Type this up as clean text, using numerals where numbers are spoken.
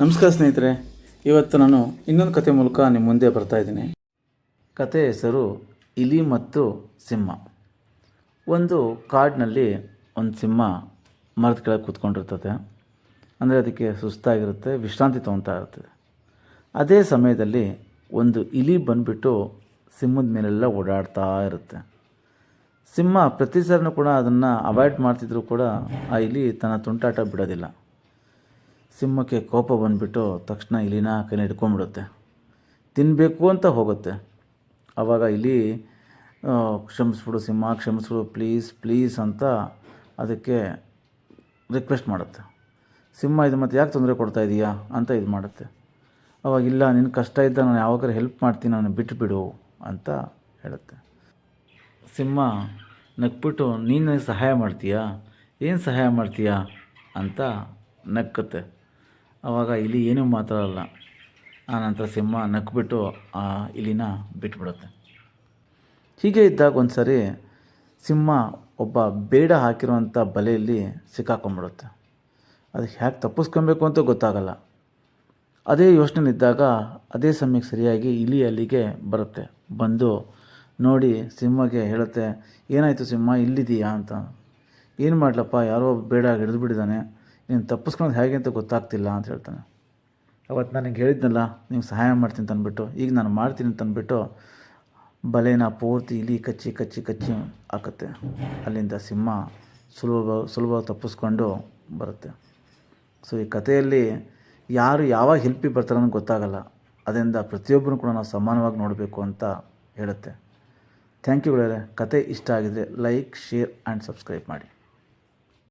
ನಮಸ್ಕಾರ ಸ್ನೇಹಿತರೆ, ಇವತ್ತು ನಾನು ಇನ್ನೊಂದು ಕತೆ ಮೂಲಕ ನಿಮ್ಮ ಮುಂದೆ ಬರ್ತಾ ಇದ್ದೀನಿ. ಕತೆ ಹೆಸರು ಇಲಿ ಮತ್ತು ಸಿಂಹ. ಒಂದು ಕಾಡಿನಲ್ಲಿ ಒಂದು ಸಿಂಹ ಮರದ ಕೆಳಗೆ ಕೂತ್ಕೊಂಡಿರ್ತದೆ. ಅಂದರೆ ಅದಕ್ಕೆ ಸುಸ್ತಾಗಿರುತ್ತೆ, ವಿಶ್ರಾಂತಿ ತೊಗೊತಾ ಇರ್ತದೆ. ಅದೇ ಸಮಯದಲ್ಲಿ ಒಂದು ಇಲಿ ಬಂದುಬಿಟ್ಟು ಸಿಂಹದ ಮೇಲೆಲ್ಲ ಓಡಾಡ್ತಾ ಇರುತ್ತೆ. ಸಿಂಹ ಪ್ರತಿ ಸರಿನೂ ಕೂಡ ಅದನ್ನು ಅವಾಯ್ಡ್ ಮಾಡ್ತಿದ್ರು ಕೂಡ ಆ ಇಲಿ ತನ್ನ ತುಂಟಾಟ ಬಿಡೋದಿಲ್ಲ. ಸಿಂಹಕ್ಕೆ ಕೋಪ ಬಂದುಬಿಟ್ಟು ತಕ್ಷಣ ಇಲಿನ ಕೈನ ಹಿಡ್ಕೊಂಡ್ಬಿಡುತ್ತೆ. ತಿನ್ನಬೇಕು ಅಂತ ಹೋಗುತ್ತೆ. ಆವಾಗ ಇಲಿ ಕ್ಷಮಿಸ್ಬಿಡು ಸಿಂಹ, ಕ್ಷಮಿಸ್ಬಿಡು, ಪ್ಲೀಸ್ ಪ್ಲೀಸ್ ಅಂತ ಅದಕ್ಕೆ ರಿಕ್ವೆಸ್ಟ್ ಮಾಡುತ್ತೆ. ಸಿಂಹ ಇದು ಮತ್ತೆ ಯಾಕೆ ತೊಂದರೆ ಕೊಡ್ತಾ ಇದೀಯಾ ಅಂತ ಇದು ಮಾಡುತ್ತೆ. ಅವಾಗ ಇಲ್ಲ, ನಿನ್ನ ಕಷ್ಟ ಇದ್ದ ನಾನು ಯಾವಾಗಾರು ಹೆಲ್ಪ್ ಮಾಡ್ತೀನಿ, ನಾನು ಬಿಟ್ಟುಬಿಡು ಅಂತ ಹೇಳುತ್ತೆ. ಸಿಂಹ ನಕ್ಬಿಟ್ಟು ನೀನು ನನಗೆ ಸಹಾಯ ಮಾಡ್ತೀಯಾ, ಏನು ಸಹಾಯ ಮಾಡ್ತೀಯಾ ಅಂತ ನಕ್ಕುತ್ತೆ. ಆವಾಗ ಇಲಿ ಏನೂ ಮಾತಾಡಲ್ಲ. ಆನಂತರ ಸಿಂಹ ನಕ್ಬಿಟ್ಟು ಆ ಇಲಿನ ಬಿಟ್ಬಿಡುತ್ತೆ. ಹೀಗೆ ಇದ್ದಾಗ ಒಂದು ಸರಿ ಸಿಂಹ ಒಬ್ಬ ಬೇಡ ಹಾಕಿರುವಂಥ ಬಲೆಯಲ್ಲಿ ಸಿಕ್ಕಾಕೊಂಡ್ಬಿಡುತ್ತೆ. ಅದಕ್ಕೆ ಹೇಗೆ ತಪ್ಪಿಸ್ಕೊಬೇಕು ಅಂತ ಗೊತ್ತಾಗಲ್ಲ. ಅದೇ ಯೋಚನೆಯಿದ್ದಾಗ ಅದೇ ಸಮಯಕ್ಕೆ ಸರಿಯಾಗಿ ಇಲಿ ಅಲ್ಲಿಗೆ ಬರುತ್ತೆ. ಬಂದು ನೋಡಿ ಸಿಂಹಗೆ ಹೇಳುತ್ತೆ, ಏನಾಯಿತು ಸಿಂಹ, ಇಲ್ಲಿದೆಯಾ ಅಂತ. ಏನು ಮಾಡಲಪ್ಪ, ಯಾರೋ ಬೇಡ ಹಿಡಿದು ಬಿಟ್ಟಿದ್ದಾನೆ, ನೀನು ತಪ್ಪಿಸ್ಕೊಳೋದು ಹೇಗೆ ಅಂತ ಗೊತ್ತಾಗ್ತಿಲ್ಲ ಅಂತ ಹೇಳ್ತಾನೆ. ಅವತ್ತು ನನಗೆ ಹೇಳಿದ್ನಲ್ಲ ನೀವು ಸಹಾಯ ಮಾಡ್ತೀನಿ ಅಂತಂದ್ಬಿಟ್ಟು, ಈಗ ನಾನು ಮಾಡ್ತೀನಿ ಅಂತಂದ್ಬಿಟ್ಟು ಬಲೆನ ಪೂರ್ತಿ ಇಲಿ ಕಚ್ಚಿ ಕಚ್ಚಿ ಕಚ್ಚಿ ಹಾಕುತ್ತೆ. ಅಲ್ಲಿಂದ ಸಿಂಹ ಸುಲಭವಾಗಿ ತಪ್ಪಿಸ್ಕೊಂಡು ಬರುತ್ತೆ. ಸೊ ಈ ಕಥೆಯಲ್ಲಿ ಯಾರು ಯಾವಾಗ ಹೆಲ್ಪಿಗೆ ಬರ್ತಾರೆ ಅನ್ನೋದು ಗೊತ್ತಾಗಲ್ಲ. ಅದರಿಂದ ಪ್ರತಿಯೊಬ್ಬರೂ ಕೂಡ ನಾವು ಸಮಾನವಾಗಿ ನೋಡಬೇಕು ಅಂತ ಹೇಳುತ್ತೆ. ಥ್ಯಾಂಕ್ ಯು ಗೆಳೆಯರೆ. ಕತೆ ಇಷ್ಟ ಆಗಿದರೆ ಲೈಕ್, ಶೇರ್ ಆ್ಯಂಡ್ ಸಬ್ಸ್ಕ್ರೈಬ್ ಮಾಡಿ.